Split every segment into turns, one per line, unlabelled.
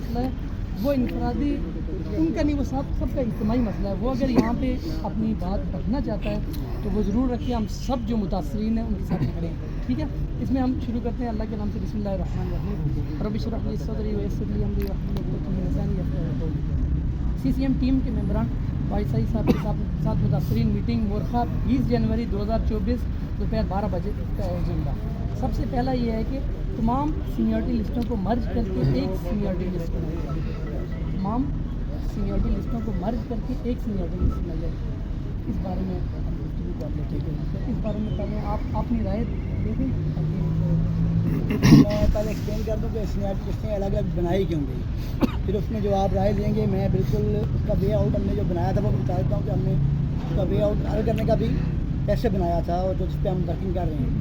मसला है वो इनफरादी उनका नहीं, वो सब का इज्तिमाई मसला है। वो अगर यहाँ पे अपनी बात रखना चाहता है तो वो ज़रूर रखे, हम सब जो मुतासरीन हैं उनके साथ खड़े हैं, ठीक है। इसमें हम शुरू करते हैं अल्लाह के नाम से। बिस्मिल्लाहिर्रहमानिर्रहीम। रब्बि इश्रह ली सदरी वयस्सिर ली अमरी वहलुल उक़दतम मिन लिसानी यफ़क़हू क़ौली। CCM टीम के मेंबरान वाइसाई साहब के साथ मुतासरीन मीटिंग मोरखा 20 जनवरी 2024 दोपहर 12 बजे का एजेंडा। सबसे पहला ये है कि तमाम सीनियरिटी लिस्टों को मर्ज करके एक सीनियरिटी लिस्ट बनाई जाए। तमाम सीनियरिटी लिस्टों को मर्ज करके एक सीनियरिटी लिस्ट बनाई जाए। इस बारे में हम गुफ्तगू कर लेते हैं। इस बारे में पहले आप अपनी राय दे दें।
मैं पहले एक्सप्लेन कर दूँ कि सीनियरिटी लिस्टें अलग अलग बनाई क्यों गई, फिर उसमें जो आप राय देंगे मैं बिल्कुल उसका वे आउट हमने जो बनाया था वो बता देता हूँ कि हमने उसका वे आउट हल करने का भी कैसे बनाया था और जो जिस पर हम वर्किंग कर रहे हैं।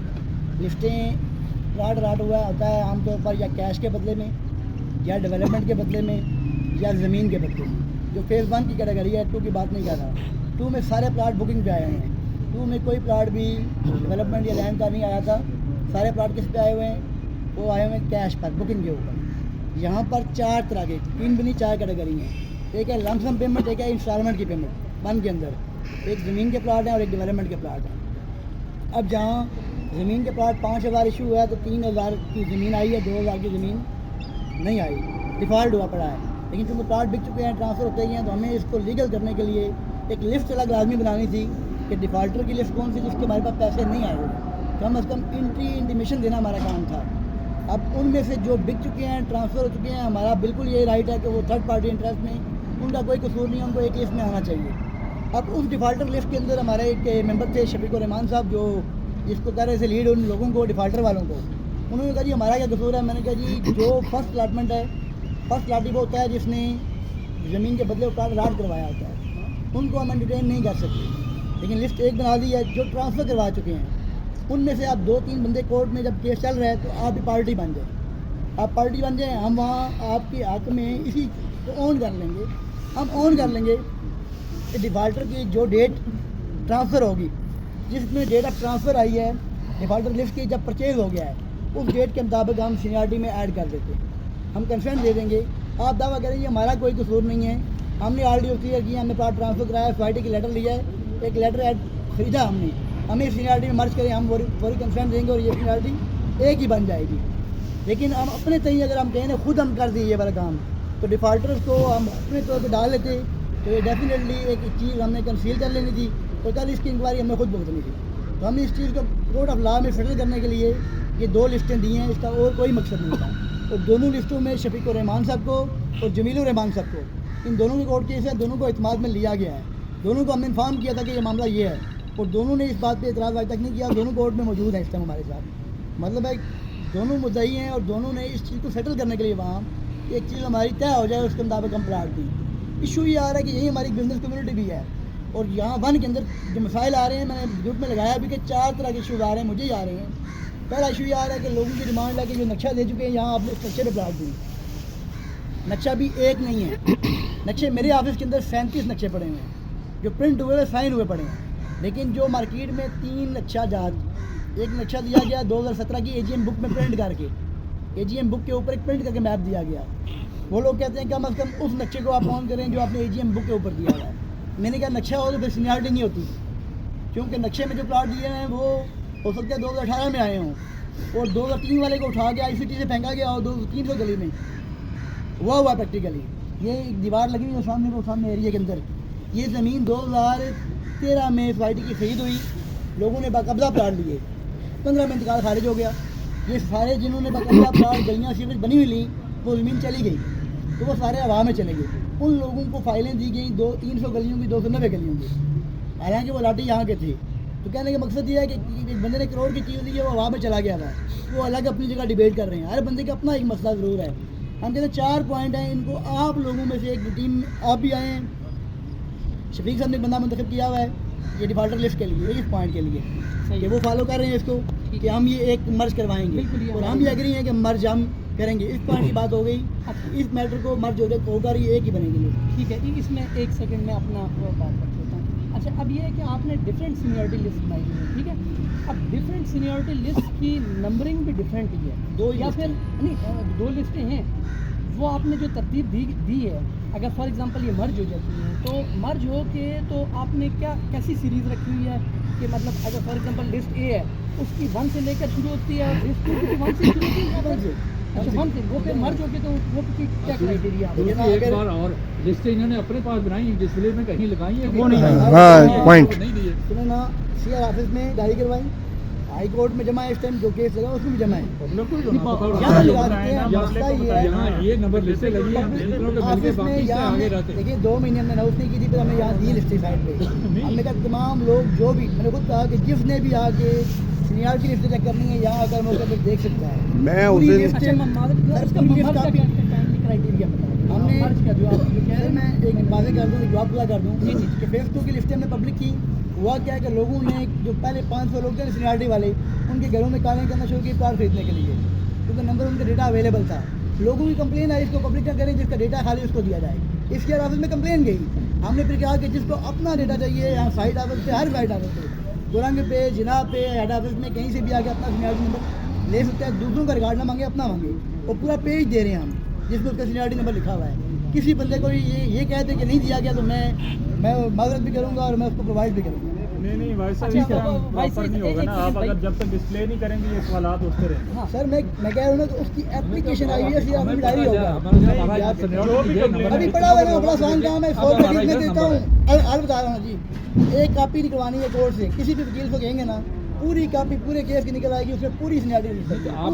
लिस्टें राट हुआ होता है आमतौर पर या कैश के बदले में या डेवलपमेंट के बदले में या ज़मीन के बदले में। जो फेज़ 1 की कैटेगरी है, 2 की बात नहीं कर रहा। 2 में सारे प्लाट बुकिंग पे आए हुए हैं। 2 में कोई प्लाट भी डेवलपमेंट या लैंड का नहीं आया था। सारे प्लाट किस पे आए हुए हैं? वो आए हुए हैं कैश पर, बुकिंग के ऊपर। यहाँ पर 4 तरह के 3 भी नहीं 4 कैटेगरी हैं। एक है लमसम पेमेंट, एक है इंस्टॉलमेंट की पेमेंट 1 के अंदर। एक ज़मीन के प्लाट हैं और एक डेवलपमेंट के प्लाट हैं। अब जहाँ ज़मीन के प्लाट 5,000 इशू हुआ है तो 3,000 की ज़मीन आई है, 2,000 की ज़मीन नहीं आई, डिफ़ॉल्ट हुआ पड़ा है। लेकिन चूँकि प्लाट बिक चुके हैं, ट्रांसफ़र होते गए हैं, तो हमें इसको लीगल करने के लिए एक लिस्ट अलग लाजमी बनानी थी कि डिफ़ॉल्टर की लिस्ट कौन सी जिसके हमारे पास पैसे नहीं आए हुए। कम अज़ कम इंटीमेशन देना हमारा काम था। अब उनमें से जो बिक चुके हैं, ट्रांसफ़र हो चुके हैं, हमारा बिल्कुल ये राइट है कि वो थर्ड पार्टी इंटरेस्ट में, उनका कोई कसूर नहीं है, उनको एक लिस्ट में आना चाहिए। अब उस डिफ़ाल्टर लिस्ट के अंदर हमारे एक मेंबर थे शफीक रहमान साहब, जो जिसको कह रहे थे लीड उन लोगों को, डिफ़ाल्टर वालों को। उन्होंने कहा जी हमारा क्या कसूर है। मैंने कहा जी जो फर्स्ट अलाटमेंट है, फर्स्ट अलाटी वो होता है जिसने ज़मीन के बदले प्लाट अलाट करवाया होता है, उनको हम एंटरटेन नहीं कर सकते। लेकिन लिस्ट एक बना दी है। जो ट्रांसफ़र करवा चुके हैं उनमें से आप 2-3 बंदे कोर्ट में जब केस चल रहा है तो आप भी पार्टी बन जाए, आप पार्टी बन जाएँ। हम वहाँ आपके हक में इसी को ऑन कर लेंगे। हम ऑन कर लेंगे कि डिफ़ाल्टर की जो डेट ट्रांसफ़र होगी, जिसमें डेट ऑफ ट्रांसफ़र आई है डिफ़ाल्टर लिस्ट की, जब परचेज़ हो गया है, उस डेट के मुताबिक हम सीनियरिटी में ऐड कर देते हैं। हम कंसेंट दे देंगे। आप दावा करेंगे हमारा कोई कसूर नहीं है, हमने ऑलरेडी क्लियर किया, हमने प्लाट ट्रांसफ़र कराया, सोसाइटी की लेटर लिया है, एक लेटर ऐड ख़रीदा हमने, हमें सीनियरिटी में मर्ज करें, हम वही कंसेंट देंगे और ये सीनियरिटी एक ही बन जाएगी। लेकिन हम अपने तय अगर हम कहें खुद हम कर दिए ये वाला काम, तो डिफ़ाल्टर्स को हम अपने तौर पर डाल लेते, तो ये डेफिनेटली एक चीज़ हमने कंसील कर लेनी थी और कल इसकी इंक्वायरी हमने खुद भुगतनी थी। तो हमने इस चीज़ को कोर्ट ऑफ लॉ में सेटल करने के लिए ये 2 लिस्टें दी हैं, इसका और कोई मकसद नहीं था। और दोनों लिस्टों में शफीक रहमान साहब को और जमील रहमान साहब को, इन दोनों की कोर्ट केस है, दोनों को इत्माद में लिया गया है। दोनों को हमने इन्फॉर्म किया था कि ये मामला ये है और दोनों ने इस बात पे इतराज़ आज तक नहीं किया। दोनों कोर्ट में मौजूद हैं इस टाइम हमारे साथ। मतलब है दोनों मुद्दई हैं और दोनों ने इस चीज़ को सेटल करने के लिए वहाँ एक चीज़ हमारी तय हो जाए, उसके मुताबिक हम प्लाट दी। इशू ये आ रहा है कि यही हमारी बिजनेस कम्युनिटी भी है और यहाँ 1 के अंदर जो मसाइल आ रहे हैं, मैंने ग्रुप में लगाया भी कि 4 तरह के इशूज़ आ रहे हैं, मुझे ही आ रहे हैं। पहला इशू ये आ रहा है कि लोगों की डिमांड है कि जो नक्शा दे चुके हैं यहाँ आपने उस नक्शे पर प्लाट दी। नक्शा भी एक नहीं है, नक्शे मेरे ऑफिस के अंदर 37 नक्शे पड़े हुए हैं जो प्रिंट हुए साइन हुए पड़े हैं। लेकिन जो मार्केट में 3 नक्शा जात, एक नक्शा दिया गया 2017 की AGM बुक में प्रिंट करके, AGM बुक के ऊपर एक प्रिंट करके मैप दिया गया। वो लोग कहते हैं कम अज़ कम उस नक्शे को आप ऑन करें जो आपने AGM बुक के ऊपर दिया हुआ है। मैंने कहा नक्शा हो तो फिर सीनियरिटी नहीं होती, क्योंकि नक्शे में जो प्लाट दिए हैं वो हो सकता है 2018 में आए हों और 2003 वाले को उठा के ICT से फेंका गया हो 300 गली में हुआ प्रैक्टिकली। ये एक दीवार लगी हुई है सामने एरिया के अंदर। ये ज़मीन 2013 में सोसाइटी की खरीद हुई, लोगों ने बाकब्जा प्लाट लिए, 15 में इंतकाल खारिज हो गया। ये सारे जिन्होंने बाकब्जा प्लाट गलियाँ सीवरेज बनी हुई ली, वो ज़मीन चली गई तो वो सारे हवा में चले गए। उन लोगों को फाइलें दी गई 300 गलियों की, 290 गलियों की, हालांकि वो लाठी यहाँ के थे। तो कहने का मकसद ये है कि एक बंदे ने करोड़ की चीज़ दी है, वो हवा में चला गया था, वो अलग अपनी जगह डिबेट कर रहे हैं। हर बंदे का अपना एक मसला ज़रूर है। हम कहते हैं 4 पॉइंट हैं, इनको आप लोगों में से एक टीम आप भी आए हैं। शफीक साहब ने बंदा मुंतखब किया हुआ है ये डिफ़ाल्टर लिस्ट के लिए, इस पॉइंट के लिए कि वो फॉलो कर रहे हैं इसको कि हम ये एक मर्ज करवाएंगे और हम भी एग्री हैं कि मर्ज हम करेंगे। इस पॉइंट की बात हो गई। इस मैटर को मर्ज होगा ये एक ही बनेंगे।
ठीक है, इसमें 1 सेकंड में अपना बात रख लेता हूँ। अच्छा, अब ये है कि आपने डिफरेंट सीनियरिटी लिस्ट बनाई हुई है, ठीक है। अब डिफरेंट सीनियरिटी लिस्ट की नंबरिंग भी डिफरेंट ही है,
2
या फिर नहीं 2 लिस्टें हैं। وہ آپ نے جو ترتیب دی ہے، اگر فار ایگزامپل یہ مرج ہو جاتی ہے تو مرج ہو کے تو آپ نے کیسی سیریز رکھی ہوئی ہے کہ مطلب اگر فار ایگزامپل لسٹ اے ہے اس کی 1 سے لے کر شروع ہوتی ہے اور لسٹ 2 کی 1 سے شروع ہوتی ہے؟ اچھا 1 سے وہ پھر مرج ہو کے تو وہ کیا کرائٹیریا آپ
دوسری ایک بار اور لسٹیں انہوں نے اپنے پاس بنائی ڈسپلے میں کہیں لگائی ہیں
وہ نہیں
پوائنٹ
نہیں دیے.
انہوں نے سی آر آفس میں ڈائری کروائی، ہائی کورٹ میں جمع ہے، اس ٹائم جو کیس لگا اس میں بھی جمع ہے. یہاں لگا دیتے ہیں، مسئلہ یہ ہے
یہاں یہ نمبر لسٹیں لگی ہیں دوسروں کے مل کے
آفس میں
باقی سے
یہاں
آگے رہتے.
دیکھیے 2 مہینے ہم نے نوٹ نہیں کی تھی، پھر ہم نے یہاں دی لسٹیں سائڈ پہ. ہم نے کہا تمام لوگ جو بھی، میں نے خود کہا کہ جس نے بھی آ کے سینئر کی لسٹیں چیک کرنی ہے یہاں آ کر موقع پہ دیکھ سکتا ہے.
میں اس دن
اچھا اس کا مرج کا کرائٹیریا بتا
ہم نے
مرج کا جو آپ جو کہہ رہے
میں ایک واضح کر دوں، ایک جواب پورا کر دوں
جی جی.
کہ فیس 2 کی لسٹیں ہم نے پبلک کی. ہوا کیا ہے کہ لوگوں نے جو پہلے 500 لوگ تھے سینیارٹی والے، ان کے گھروں میں کالیں کرنا شروع کی کار خریدنے کے لیے، کیونکہ نمبر ان کا ڈیٹا اویلیبل تھا. لوگوں کی کمپلین آئی اس کو پبلک نہ کریں، جس کا ڈیٹا خالی اس کو دیا جائے. اس کے آفس میں کمپلین گئی. ہم نے پھر کہا کہ جس کو اپنا ڈیٹا چاہیے یہاں سائٹ آفس پہ، ہر سائٹ آفس پہ، گورنگ پہ، جناب پہ، ہیڈ آفس میں کہیں سے بھی آ کے اپنا سینیارٹی نمبر لے سکتا ہے. دوسروں کا ریکارڈ نہ مانگے، اپنا مانگے. اور پورا پیج دے رہے ہیں ہم جس میں اس کا سینیارٹی نمبر لکھا ہوا ہے. کسی بندے کو یہ کہتے کہ نہیں دیا گیا تو میں معذرت بھی کروں گا اور میں اس کو پرووائڈ بھی کروں گا.
نہیں بھائی صاحب
اچھا،
اس طرح
وائس
پراپر نہیں ہوگا نا. آپ اگر جب تک ڈسپلے نہیں کریں گے یہ سوالات اٹھتے رہیں گے.
ہاں
سر میں کہہ رہا ہوں نا کہ اس کی اپلیکیشن آئی ہوئی ہے، سی آفس میں ڈائری ہوگا. ابھی پڑا ہوا ہے نا، بڑا آسان کام ہے. 100 پیج میں دیتا ہوں. حال بتا رہا ہوں جی، ایک کاپی نکلوانی ہے کورٹ سے. کسی بھی وکیل کو کہیں گے نا پوری کاپی پورے کیس کی نکل آئے گی، اس میں پوری سینیارٹی
آپ